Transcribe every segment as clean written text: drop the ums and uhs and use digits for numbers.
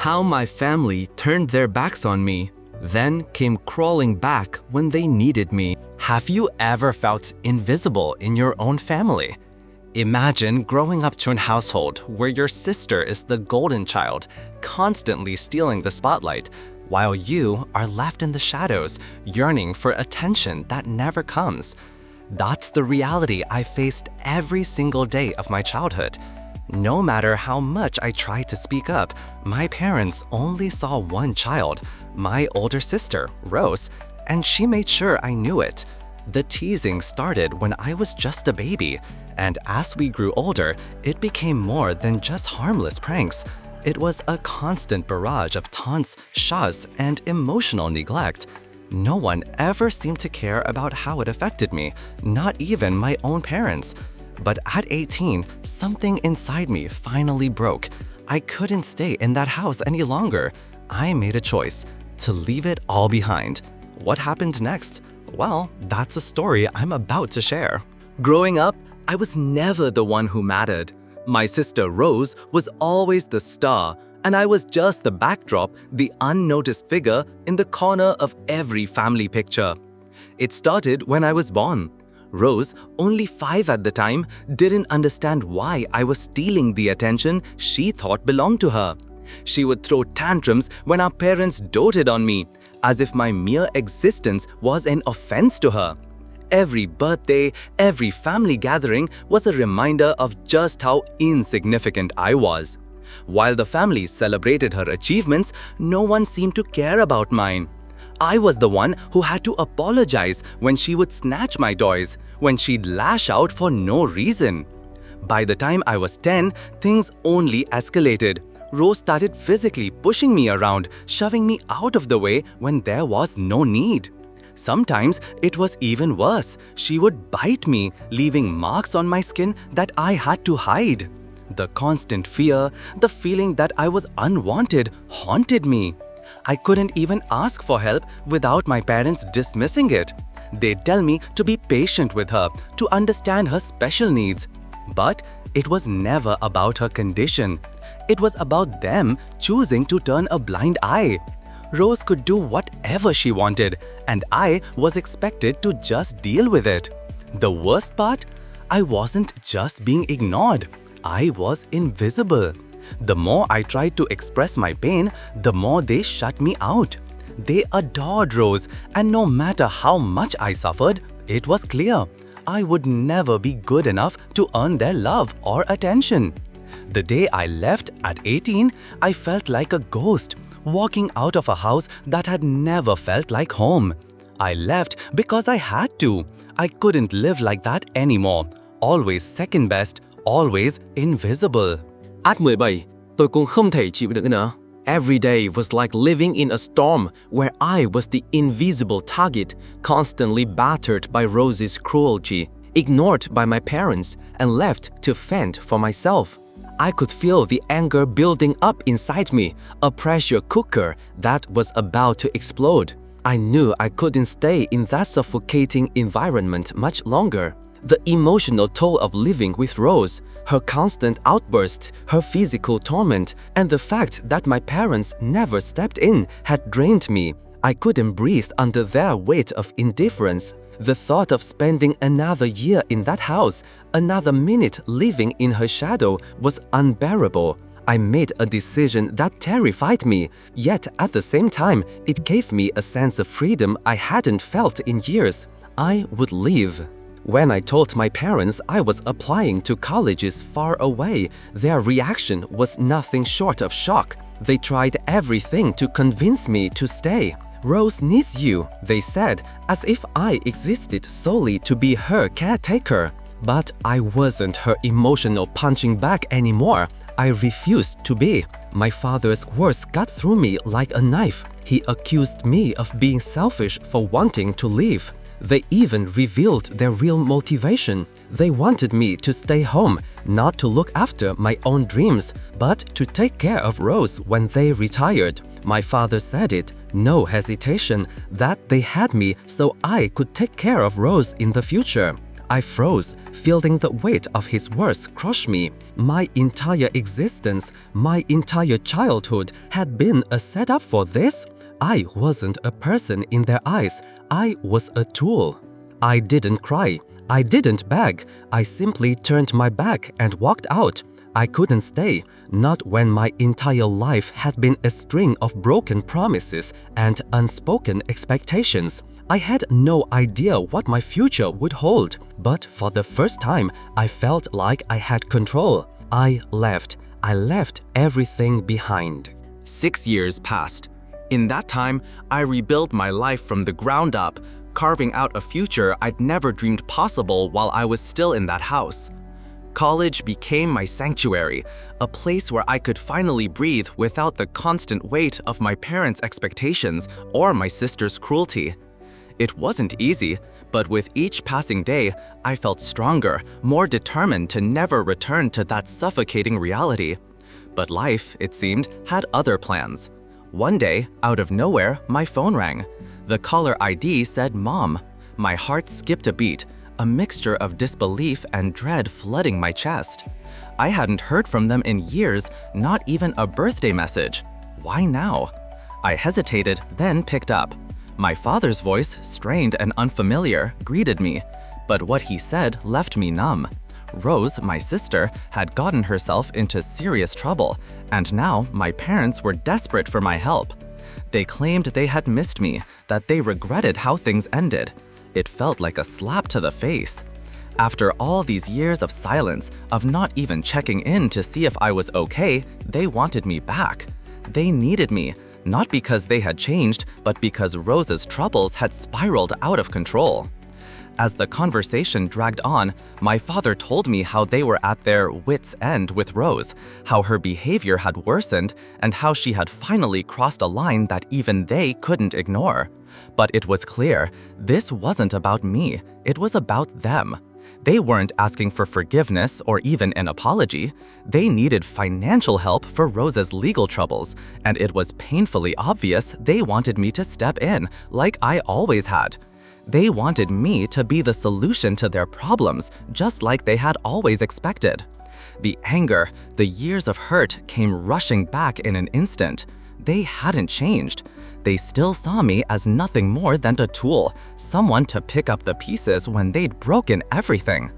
How my family turned their backs on me, then came crawling back when they needed me. Have you ever felt invisible in your own family? Imagine growing up to a household where your sister is the golden child, constantly stealing the spotlight, while you are left in the shadows, yearning for attention that never comes. That's the reality I faced every single day of my childhood. No matter how much I tried to speak up, my parents only saw one child, my older sister, Rose, and she made sure I knew it. The teasing started when I was just a baby, and as we grew older, it became more than just harmless pranks. It was a constant barrage of taunts, shots, and emotional neglect. No one ever seemed to care about how it affected me, not even my own parents. But at 18, something inside me finally broke. I couldn't stay in that house any longer. I made a choice to leave it all behind. What happened next? Well, that's a story I'm about to share. Growing up, I was never the one who mattered. My sister Rose was always the star, and I was just the backdrop, the unnoticed figure in the corner of every family picture. It started when I was born. Rose, only 5 at the time, didn't understand why I was stealing the attention she thought belonged to her. She would throw tantrums when our parents doted on me, as if my mere existence was an offense to her. Every birthday, every family gathering was a reminder of just how insignificant I was. While the family celebrated her achievements, no one seemed to care about mine. I was the one who had to apologize when she would snatch my toys, when she'd lash out for no reason. By the time I was 10, things only escalated. Rose started physically pushing me around, shoving me out of the way when there was no need. Sometimes it was even worse. She would bite me, leaving marks on my skin that I had to hide. The constant fear, the feeling that I was unwanted, haunted me. I couldn't even ask for help without my parents dismissing it. They'd tell me to be patient with her, to understand her special needs. But it was never about her condition. It was about them choosing to turn a blind eye. Rose could do whatever she wanted, and I was expected to just deal with it. The worst part? I wasn't just being ignored. I was invisible. The more I tried to express my pain, the more they shut me out. They adored Rose, and no matter how much I suffered, it was clear I would never be good enough to earn their love or attention. The day I left at 18, I felt like a ghost, walking out of a house that had never felt like home. I left because I had to. I couldn't live like that anymore. Always second best, always invisible. At 17, tôi cũng không thể chịu đựng nữa. Every day was like living in a storm where I was the invisible target, constantly battered by Rose's cruelty, ignored by my parents, and left to fend for myself. I could feel the anger building up inside me, a pressure cooker that was about to explode. I knew I couldn't stay in that suffocating environment much longer. The emotional toll of living with Rose, her constant outbursts, her physical torment, and the fact that my parents never stepped in had drained me. I couldn't breathe under their weight of indifference. The thought of spending another year in that house, another minute living in her shadow, was unbearable. I made a decision that terrified me, yet at the same time, it gave me a sense of freedom I hadn't felt in years. I would leave. When I told my parents I was applying to colleges far away, their reaction was nothing short of shock. They tried everything to convince me to stay. "Rose needs you," they said, as if I existed solely to be her caretaker. But I wasn't her emotional punching bag anymore. I refused to be. My father's words cut through me like a knife. He accused me of being selfish for wanting to leave. They even revealed their real motivation. They wanted me to stay home, not to look after my own dreams, but to take care of Rose when they retired. My father said it, no hesitation, that they had me so I could take care of Rose in the future. I froze, feeling the weight of his words crush me. My entire existence, my entire childhood had been a setup for this. I wasn't a person in their eyes. I was a tool. I didn't cry. I didn't beg. I simply turned my back and walked out. I couldn't stay, not when my entire life had been a string of broken promises and unspoken expectations. I had no idea what my future would hold, but for the first time, I felt like I had control. I left everything behind. 6 years passed. In that time, I rebuilt my life from the ground up, carving out a future I'd never dreamed possible while I was still in that house. College became my sanctuary, a place where I could finally breathe without the constant weight of my parents' expectations or my sister's cruelty. It wasn't easy, but with each passing day, I felt stronger, more determined to never return to that suffocating reality. But life, it seemed, had other plans. One day, out of nowhere, my phone rang. The caller ID said Mom. My heart skipped a beat, a mixture of disbelief and dread flooding my chest. I hadn't heard from them in years, not even a birthday message. Why now? I hesitated, then picked up. My father's voice, strained and unfamiliar, greeted me, but what he said left me numb. Rose, my sister, had gotten herself into serious trouble, and now my parents were desperate for my help. They claimed they had missed me, that they regretted how things ended. It felt like a slap to the face. After all these years of silence, of not even checking in to see if I was okay, they wanted me back. They needed me, not because they had changed, but because Rose's troubles had spiraled out of control. As the conversation dragged on, my father told me how they were at their wits' end with Rose, how her behavior had worsened, and how she had finally crossed a line that even they couldn't ignore. But it was clear, this wasn't about me, it was about them. They weren't asking for forgiveness or even an apology. They needed financial help for Rose's legal troubles, and it was painfully obvious they wanted me to step in, like I always had. They wanted me to be the solution to their problems, just like they had always expected. The anger, the years of hurt came rushing back in an instant. They hadn't changed. They still saw me as nothing more than a tool, someone to pick up the pieces when they'd broken everything.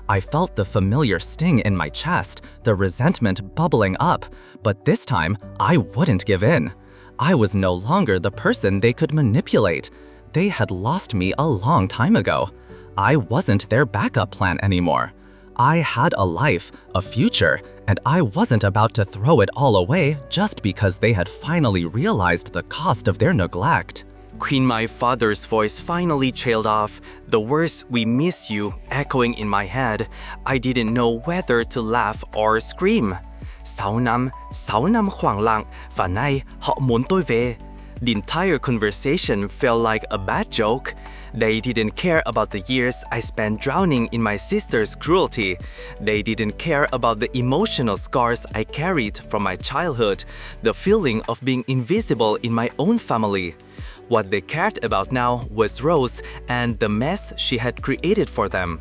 I felt the familiar sting in my chest, the resentment bubbling up, but this time, I wouldn't give in. I was no longer the person they could manipulate. They had lost me a long time ago. I wasn't their backup plan anymore. I had a life, a future, and I wasn't about to throw it all away just because they had finally realized the cost of their neglect. When my father's voice finally trailed off, the words "we miss you" echoing in my head, I didn't know whether to laugh or scream. 6 năm khoảng lặng và nay họ muốn tôi về. The entire conversation felt like a bad joke. They didn't care about the years I spent drowning in my sister's cruelty. They didn't care about the emotional scars I carried from my childhood, the feeling of being invisible in my own family. What they cared about now was Rose and the mess she had created for them.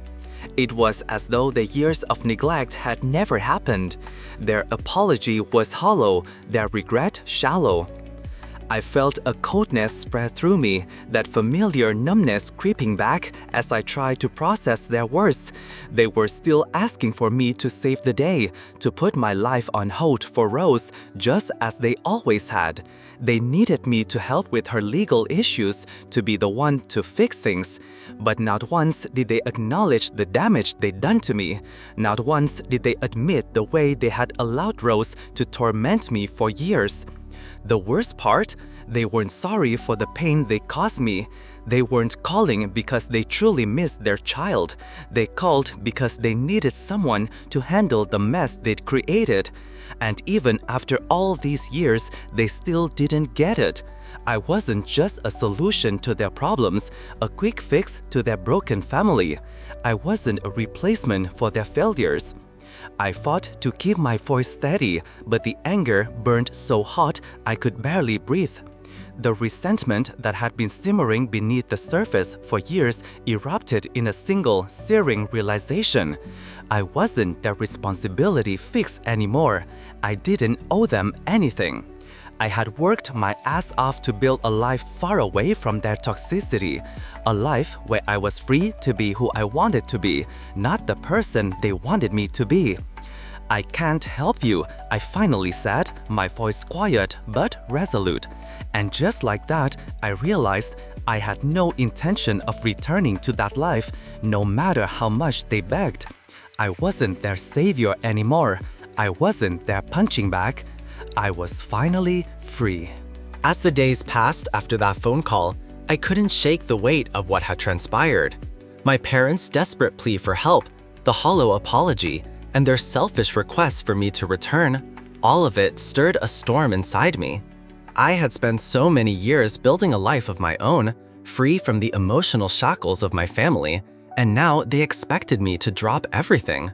It was as though the years of neglect had never happened. Their apology was hollow, their regret shallow. I felt a coldness spread through me, that familiar numbness creeping back as I tried to process their words. They were still asking for me to save the day, to put my life on hold for Rose, just as they always had. They needed me to help with her legal issues, to be the one to fix things. But not once did they acknowledge the damage they'd done to me. Not once did they admit the way they had allowed Rose to torment me for years. The worst part, they weren't sorry for the pain they caused me. They weren't calling because they truly missed their child. They called because they needed someone to handle the mess they'd created. And even after all these years, they still didn't get it. I wasn't just a solution to their problems, a quick fix to their broken family. I wasn't a replacement for their failures. I fought to keep my voice steady, but the anger burned so hot I could barely breathe. The resentment that had been simmering beneath the surface for years erupted in a single, searing realization. I wasn't their responsibility fix anymore. I didn't owe them anything. I had worked my ass off to build a life far away from their toxicity, a life where I was free to be who I wanted to be, not the person they wanted me to be. "I can't help you," I finally said, my voice quiet but resolute. And just like that, I realized I had no intention of returning to that life, no matter how much they begged. I wasn't their savior anymore. I wasn't their punching bag. I was finally free. As the days passed after that phone call, I couldn't shake the weight of what had transpired. My parents' desperate plea for help, the hollow apology, and their selfish request for me to return, all of it stirred a storm inside me. I had spent so many years building a life of my own, free from the emotional shackles of my family, and now they expected me to drop everything.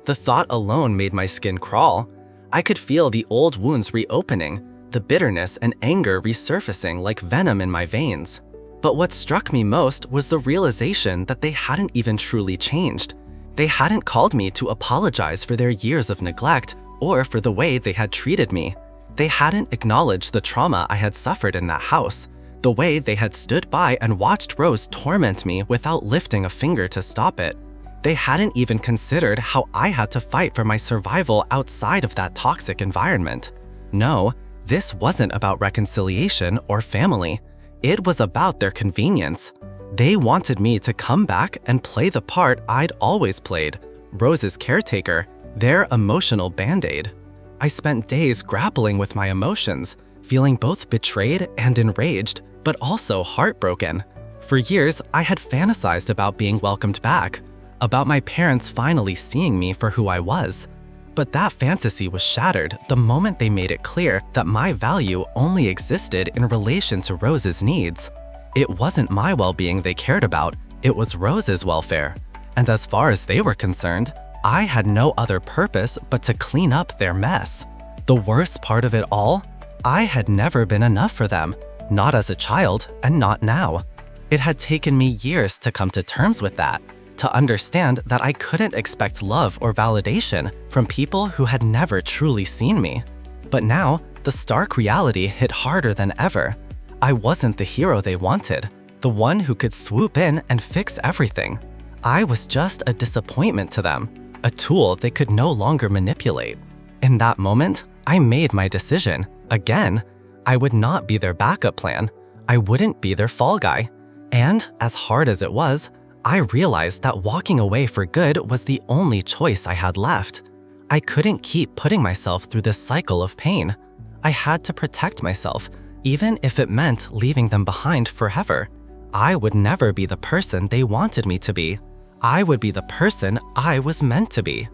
The thought alone made my skin crawl. I could feel the old wounds reopening, the bitterness and anger resurfacing like venom in my veins. But what struck me most was the realization that they hadn't even truly changed. They hadn't called me to apologize for their years of neglect or for the way they had treated me. They hadn't acknowledged the trauma I had suffered in that house, the way they had stood by and watched Rose torment me without lifting a finger to stop it. They hadn't even considered how I had to fight for my survival outside of that toxic environment. No, this wasn't about reconciliation or family. It was about their convenience. They wanted me to come back and play the part I'd always played, Rose's caretaker, their emotional band-aid. I spent days grappling with my emotions, feeling both betrayed and enraged, but also heartbroken. For years, I had fantasized about being welcomed back, about my parents finally seeing me for who I was. But that fantasy was shattered the moment they made it clear that my value only existed in relation to Rose's needs. It wasn't my well-being they cared about, it was Rose's welfare. And as far as they were concerned, I had no other purpose but to clean up their mess. The worst part of it all, I had never been enough for them, not as a child and not now. It had taken me years to come to terms with that, to understand that I couldn't expect love or validation from people who had never truly seen me. But now, the stark reality hit harder than ever. I wasn't the hero they wanted, the one who could swoop in and fix everything. I was just a disappointment to them, a tool they could no longer manipulate. In that moment, I made my decision. Again, I would not be their backup plan. I wouldn't be their fall guy. And as hard as it was, I realized that walking away for good was the only choice I had left. I couldn't keep putting myself through this cycle of pain. I had to protect myself, even if it meant leaving them behind forever. I would never be the person they wanted me to be. I would be the person I was meant to be.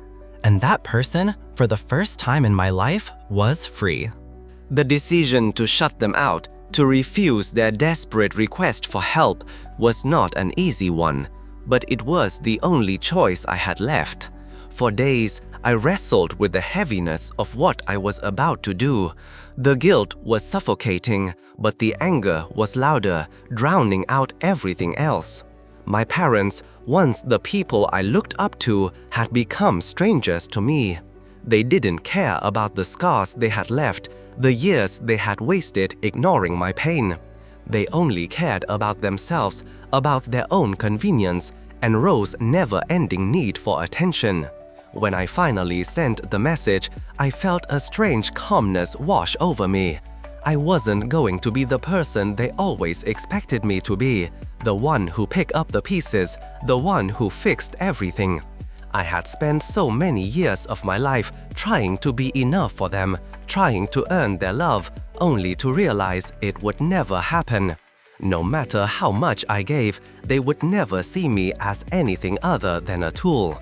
And that person, for the first time in my life, was free. The decision to shut them out, to refuse their desperate request for help, was not an easy one, but it was the only choice I had left. For days, I wrestled with the heaviness of what I was about to do. The guilt was suffocating, but the anger was louder, drowning out everything else. My parents, once the people I looked up to, had become strangers to me. They didn't care about the scars they had left, the years they had wasted ignoring my pain. They only cared about themselves, about their own convenience, and Rose's never-ending need for attention. When I finally sent the message, I felt a strange calmness wash over me. I wasn't going to be the person they always expected me to be, the one who picked up the pieces, the one who fixed everything. I had spent so many years of my life trying to be enough for them, trying to earn their love, only to realize it would never happen. No matter how much I gave, they would never see me as anything other than a tool.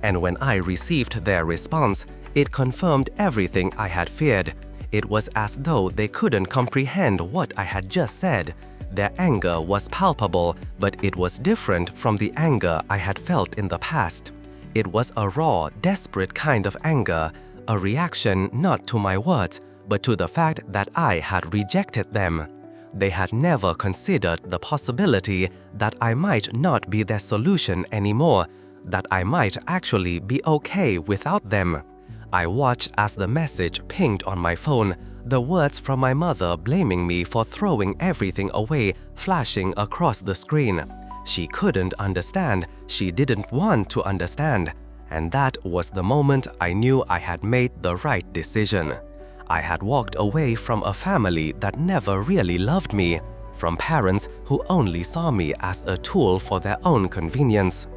And when I received their response, it confirmed everything I had feared. It was as though they couldn't comprehend what I had just said. Their anger was palpable, but it was different from the anger I had felt in the past. It was a raw, desperate kind of anger, a reaction not to my words, but to the fact that I had rejected them. They had never considered the possibility that I might not be their solution anymore, that I might actually be okay without them. I watched as the message pinged on my phone, the words from my mother blaming me for throwing everything away flashing across the screen. She couldn't understand, she didn't want to understand. And that was the moment I knew I had made the right decision. I had walked away from a family that never really loved me, from parents who only saw me as a tool for their own convenience.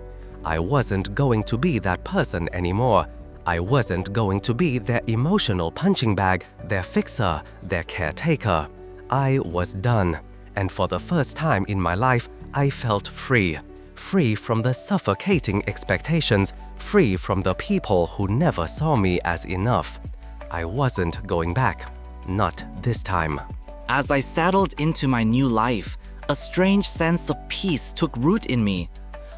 I wasn't going to be that person anymore. I wasn't going to be their emotional punching bag, their fixer, their caretaker. I was done. And for the first time in my life, I felt free. Free from the suffocating expectations, free from the people who never saw me as enough. I wasn't going back. Not this time. As I settled into my new life, a strange sense of peace took root in me.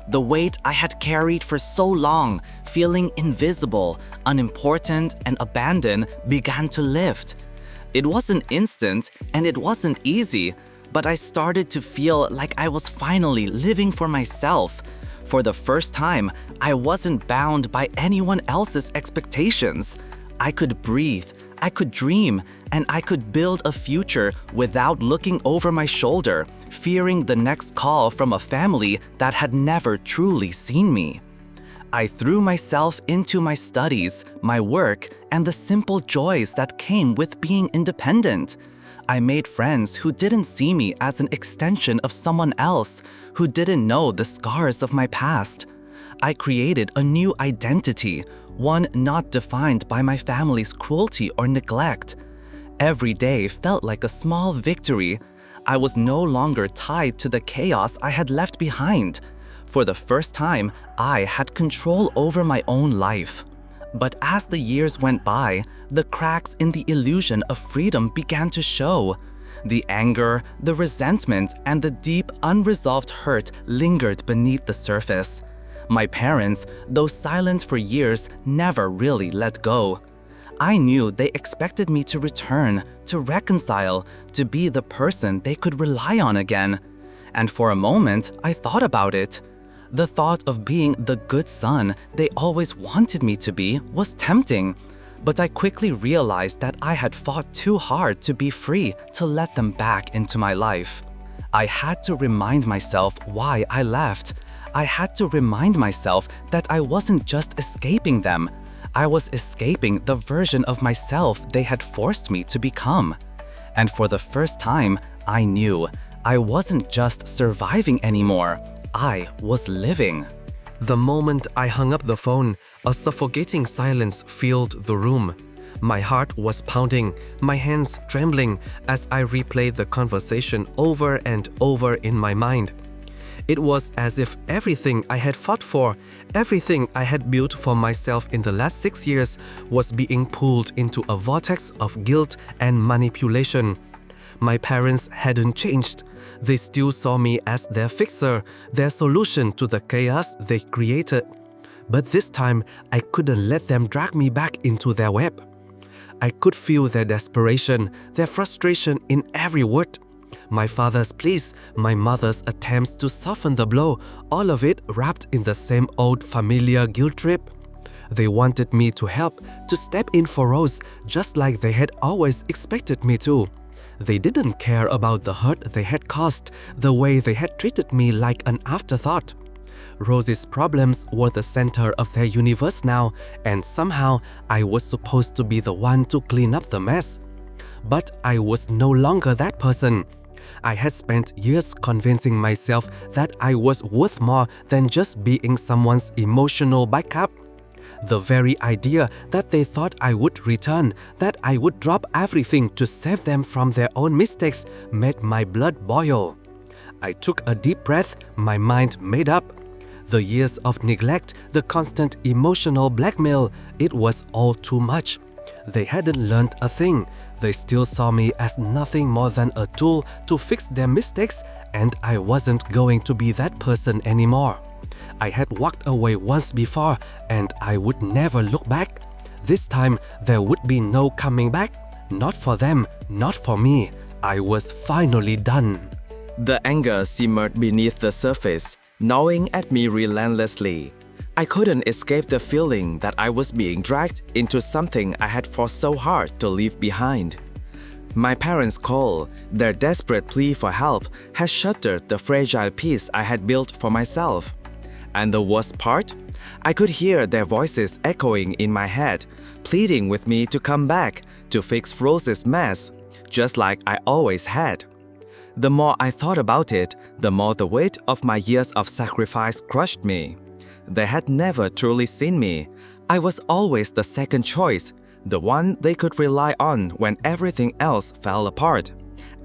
The weight I had carried for so long, feeling invisible, unimportant, and abandoned, began to lift. It wasn't instant and it wasn't easy, but I started to feel like I was finally living for myself. For the first time, I wasn't bound by anyone else's expectations. I could breathe, I could dream, and I could build a future without looking over my shoulder, fearing the next call from a family that had never truly seen me. I threw myself into my studies, my work, and the simple joys that came with being independent. I made friends who didn't see me as an extension of someone else, who didn't know the scars of my past. I created a new identity, one not defined by my family's cruelty or neglect. Every day felt like a small victory. I was no longer tied to the chaos I had left behind. For the first time, I had control over my own life. But as the years went by, the cracks in the illusion of freedom began to show. The anger, the resentment, and the deep, unresolved hurt lingered beneath the surface. My parents, though silent for years, never really let go. I knew they expected me to return, to reconcile, to be the person they could rely on again. And for a moment, I thought about it. The thought of being the good son they always wanted me to be was tempting. But I quickly realized that I had fought too hard to be free to let them back into my life. I had to remind myself why I left. I had to remind myself that I wasn't just escaping them. I was escaping the version of myself they had forced me to become. And for the first time, I knew I wasn't just surviving anymore. I was living. The moment I hung up the phone, a suffocating silence filled the room. My heart was pounding, my hands trembling as I replayed the conversation over and over in my mind. It was as if everything I had fought for, everything I had built for myself in the last 6 years was being pulled into a vortex of guilt and manipulation. My parents hadn't changed. They still saw me as their fixer, their solution to the chaos they created. But this time, I couldn't let them drag me back into their web. I could feel their desperation, their frustration in every word. My father's pleas, my mother's attempts to soften the blow, all of it wrapped in the same old familiar guilt trip. They wanted me to help, to step in for Rose, just like they had always expected me to. They didn't care about the hurt they had caused, the way they had treated me like an afterthought. Rose's problems were the center of their universe now, and somehow I was supposed to be the one to clean up the mess. But I was no longer that person. I had spent years convincing myself that I was worth more than just being someone's emotional backup. The very idea that they thought I would return, that I would drop everything to save them from their own mistakes, made my blood boil. I took a deep breath, my mind made up. The years of neglect, the constant emotional blackmail, it was all too much. They hadn't learned a thing. They still saw me as nothing more than a tool to fix their mistakes, and I wasn't going to be that person anymore. I had walked away once before, and I would never look back. This time, there would be no coming back. Not for them, not for me. I was finally done. The anger simmered beneath the surface, gnawing at me relentlessly. I couldn't escape the feeling that I was being dragged into something I had fought so hard to leave behind. My parents' call, their desperate plea for help, had shattered the fragile peace I had built for myself. And the worst part? I could hear their voices echoing in my head, pleading with me to come back, to fix Rose's mess, just like I always had. The more I thought about it, the more the weight of my years of sacrifice crushed me. They had never truly seen me. I was always the second choice, the one they could rely on when everything else fell apart.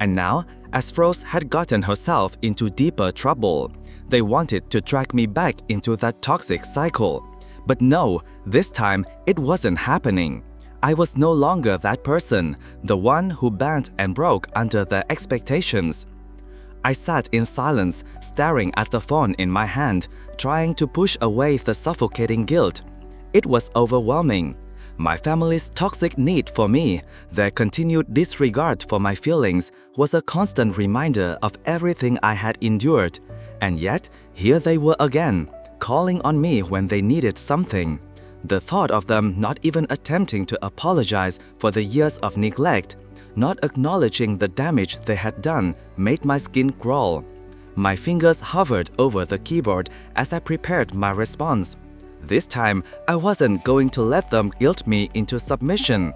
And now, as Rose had gotten herself into deeper trouble, they wanted to drag me back into that toxic cycle. But no, this time it wasn't happening. I was no longer that person, the one who bent and broke under their expectations. I sat in silence, staring at the phone in my hand, trying to push away the suffocating guilt. It was overwhelming. My family's toxic need for me, their continued disregard for my feelings, was a constant reminder of everything I had endured. And yet, here they were again, calling on me when they needed something. The thought of them not even attempting to apologize for the years of neglect, not acknowledging the damage they had done, made my skin crawl. My fingers hovered over the keyboard as I prepared my response. This time, I wasn't going to let them guilt me into submission.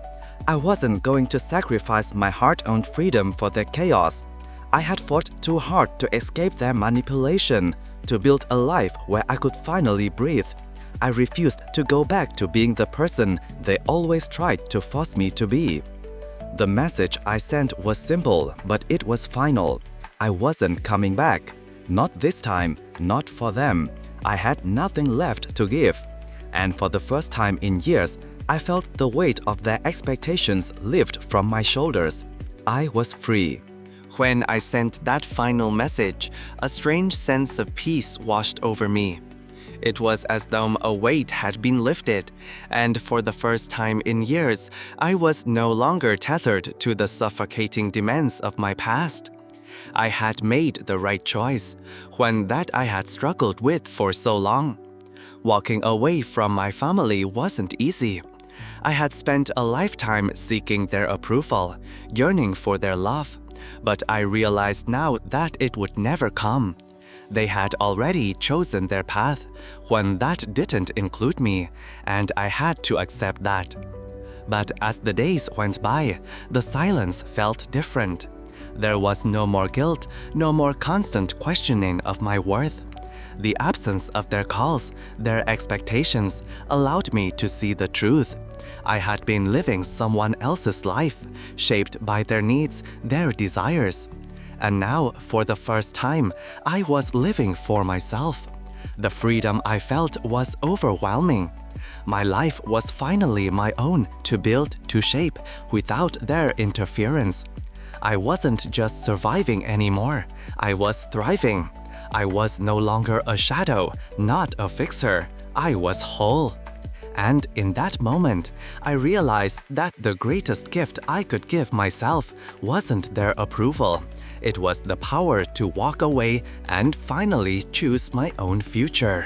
I wasn't going to sacrifice my hard-earned freedom for their chaos. I had fought too hard to escape their manipulation, to build a life where I could finally breathe. I refused to go back to being the person they always tried to force me to be. The message I sent was simple, but it was final. I wasn't coming back. Not this time, not for them. I had nothing left to give. And for the first time in years, I felt the weight of their expectations lift from my shoulders. I was free. When I sent that final message, a strange sense of peace washed over me. It was as though a weight had been lifted, and for the first time in years, I was no longer tethered to the suffocating demands of my past. I had made the right choice, one that I had struggled with for so long. Walking away from my family wasn't easy. I had spent a lifetime seeking their approval, yearning for their love, but I realized now that it would never come. They had already chosen their path, one that didn't include me, and I had to accept that. But as the days went by, the silence felt different. There was no more guilt, no more constant questioning of my worth. The absence of their calls, their expectations, allowed me to see the truth. I had been living someone else's life, shaped by their needs, their desires. And now, for the first time, I was living for myself. The freedom I felt was overwhelming. My life was finally my own, to build, to shape, without their interference. I wasn't just surviving anymore, I was thriving. I was no longer a shadow, not a fixer. I was whole. And in that moment, I realized that the greatest gift I could give myself wasn't their approval. It was the power to walk away and finally choose my own future.